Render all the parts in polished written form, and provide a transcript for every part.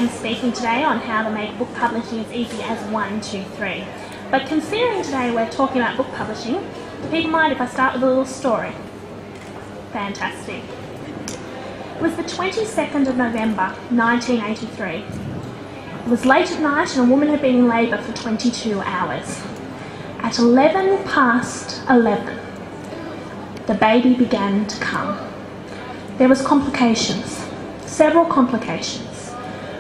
am speaking today on how to make book publishing as easy as 1, 2, 3. But considering today we're talking about book publishing, do people mind if I start with a little story? Fantastic. It was the 22nd of November 1983. It was late at night and a woman had been in labour for 22 hours. At 11 past 11, the baby began to come. There was complications, several complications.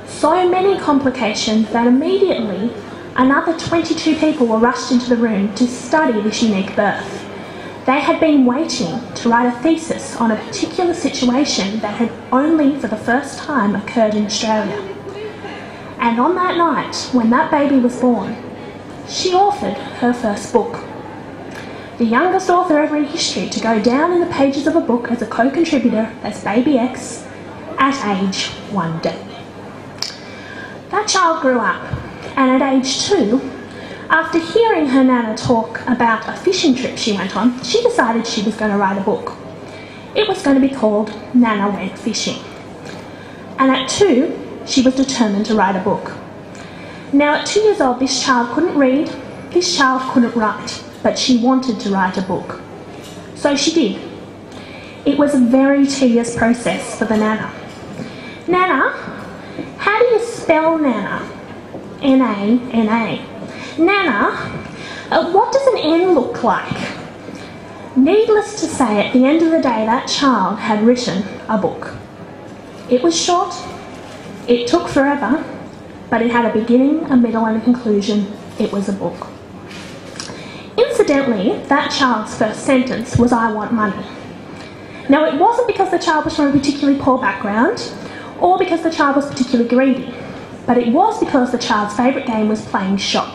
So many complications that immediately another 22 people were rushed into the room to study this unique birth. They had been waiting to write a thesis on a particular situation that had only for the first time occurred in Australia. And on that night, when that baby was born, she authored her first book. The youngest author ever in history to go down in the pages of a book as a co-contributor as Baby X at age 1 day. That child grew up, and at age 2, after hearing her nana talk about a fishing trip she went on, she decided she was going to write a book. It was going to be called Nana Went Fishing. And at 2, she was determined to write a book. Now at 2 years old, this child couldn't read, this child couldn't write, but she wanted to write a book. So she did. It was a very tedious process for the nana. Nana, how do you spell Nana? N-A-N-A. Nana, what does an N look like? Needless to say, at the end of the day, that child had written a book. It was short, it took forever, but it had a beginning, a middle and a conclusion. It was a book. Incidentally, that child's first sentence was, "I want money." Now, it wasn't because the child was from a particularly poor background or because the child was particularly greedy, but it was because the child's favourite game was playing shop.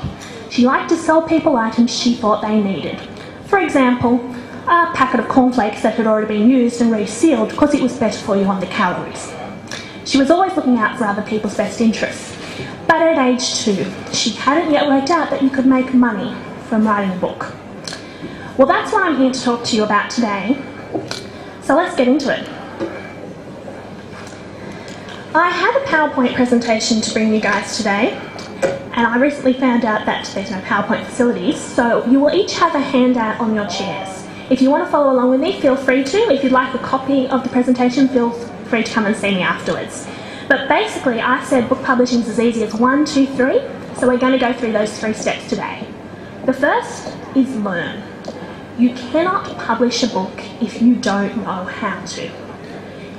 She liked to sell people items she thought they needed. For example, a packet of cornflakes that had already been used and resealed because it was better for you on the calories. She was always looking out for other people's best interests. But at age 2, she hadn't yet worked out that you could make money from writing a book. Well, that's what I'm here to talk to you about today. So let's get into it. I had a PowerPoint presentation to bring you guys today, and I recently found out that there's no PowerPoint facilities, so you will each have a handout on your chairs. If you want to follow along with me, feel free to. If you'd like a copy of the presentation, feel free to come and see me afterwards. But basically, I said book publishing is as easy as 1, 2, 3, so we're going to go through those 3 steps today. The first is learn. You cannot publish a book if you don't know how to.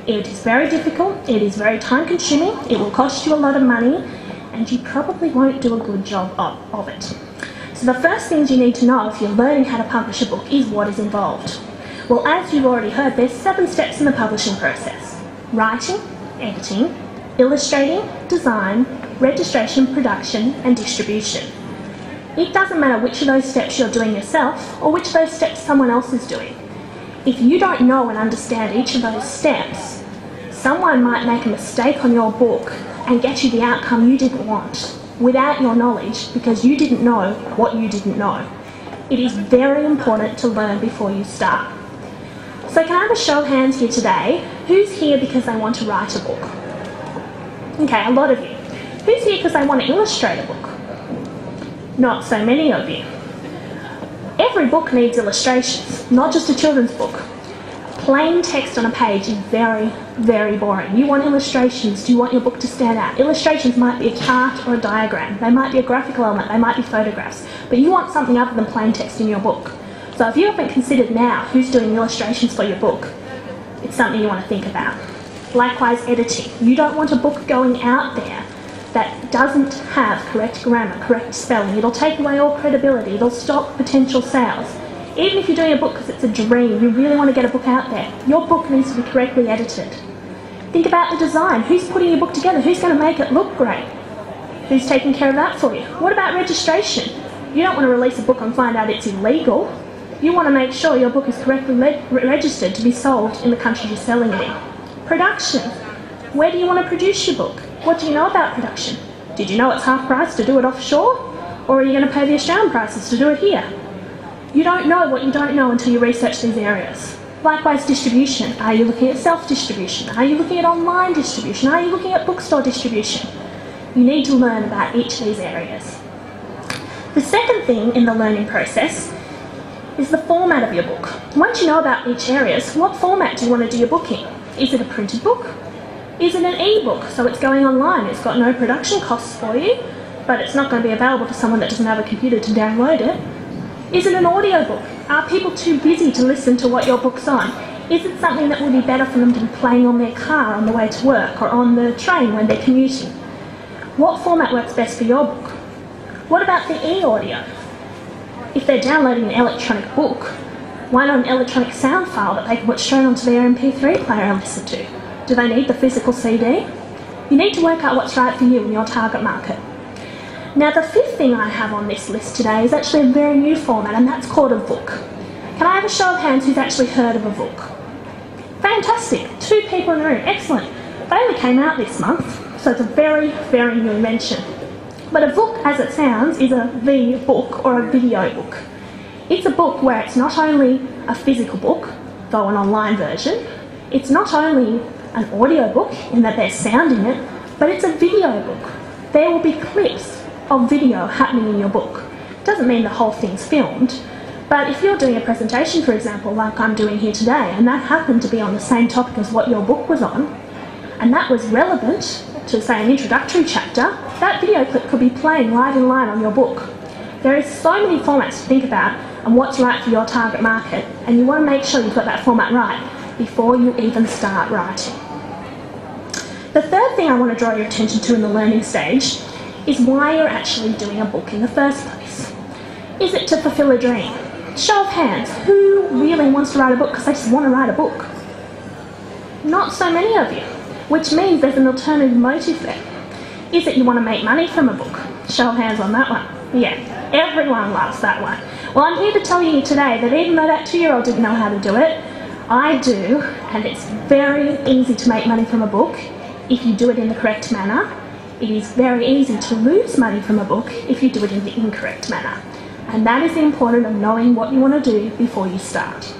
It is very difficult, it is very time consuming, it will cost you a lot of money, and you probably won't do a good job of it. So the first things you need to know if you're learning how to publish a book is what is involved. Well, as you've already heard, there's 7 steps in the publishing process: writing, editing, illustrating, design, registration, production, and distribution. It doesn't matter which of those steps you're doing yourself or which of those steps someone else is doing. If you don't know and understand each of those steps, someone might make a mistake on your book and get you the outcome you didn't want without your knowledge because you didn't know what you didn't know. It is very important to learn before you start. So can I have a show of hands here today? Who's here because they want to write a book? Okay, a lot of you. Who's here because they want to illustrate a book? Not so many of you. Every book needs illustrations, not just a children's book. Plain text on a page is very, very boring. You want illustrations. Do you want your book to stand out? Illustrations might be a chart or a diagram. They might be a graphical element. They might be photographs. But you want something other than plain text in your book. So if you haven't considered now who's doing illustrations for your book, it's something you want to think about. Likewise, editing. You don't want a book going out there that doesn't have correct grammar, correct spelling. It'll take away all credibility. It'll stop potential sales. Even if you're doing a book because it's a dream, you really want to get a book out there, your book needs to be correctly edited. Think about the design. Who's putting your book together? Who's going to make it look great? Who's taking care of that for you? What about registration? You don't want to release a book and find out it's illegal. You want to make sure your book is correctly registered to be sold in the country you're selling it in. Production. Where do you want to produce your book? What do you know about production? Did you know it's half price to do it offshore? Or are you going to pay the Australian prices to do it here? You don't know what you don't know until you research these areas. Likewise, distribution. Are you looking at self-distribution? Are you looking at online distribution? Are you looking at bookstore distribution? You need to learn about each of these areas. The second thing in the learning process is the format of your book. Once you know about each area, what format do you want to do your book in? Is it a printed book? Is it an e-book, so it's going online, it's got no production costs for you, but it's not going to be available for someone that doesn't have a computer to download it? Is it an audiobook? Are people too busy to listen to what your book's on? Is it something that would be better for them to be playing on their car on the way to work or on the train when they're commuting? What format works best for your book? What about the e-audio? If they're downloading an electronic book, why not an electronic sound file that they can put straight onto their MP3 player and listen to? Do they need the physical CD? You need to work out what's right for you and your target market. Now, the fifth thing I have on this list today is actually a very new format, and that's called a book. Can I have a show of hands who's actually heard of a book? Fantastic, 2 people in the room, excellent. They only came out this month, so it's a very, very new invention. But a book, as it sounds, is a V-book or a video book. It's a book where it's not only a physical book, though an online version, it's not only an audio book in that they're sounding it, but it's a video book. There will be clips of video happening in your book. Doesn't mean the whole thing's filmed, but if you're doing a presentation, for example, like I'm doing here today, and that happened to be on the same topic as what your book was on, and that was relevant to, say, an introductory chapter, that video clip could be playing live in line on your book. There is so many formats to think about and what's right for your target market, and you want to make sure you've got that format right before you even start writing. The third thing I want to draw your attention to in the learning stage is why you're actually doing a book in the first place. Is it to fulfill a dream? Show of hands, who really wants to write a book because they just want to write a book? Not so many of you, which means there's an alternative motive there. Is it you want to make money from a book? Show of hands on that one. Yeah, everyone loves that one. Well, I'm here to tell you today that even though that 2-year-old didn't know how to do it, I do, and it's very easy to make money from a book if you do it in the correct manner. It is very easy to lose money from a book if you do it in the incorrect manner. And that is the importance of knowing what you want to do before you start.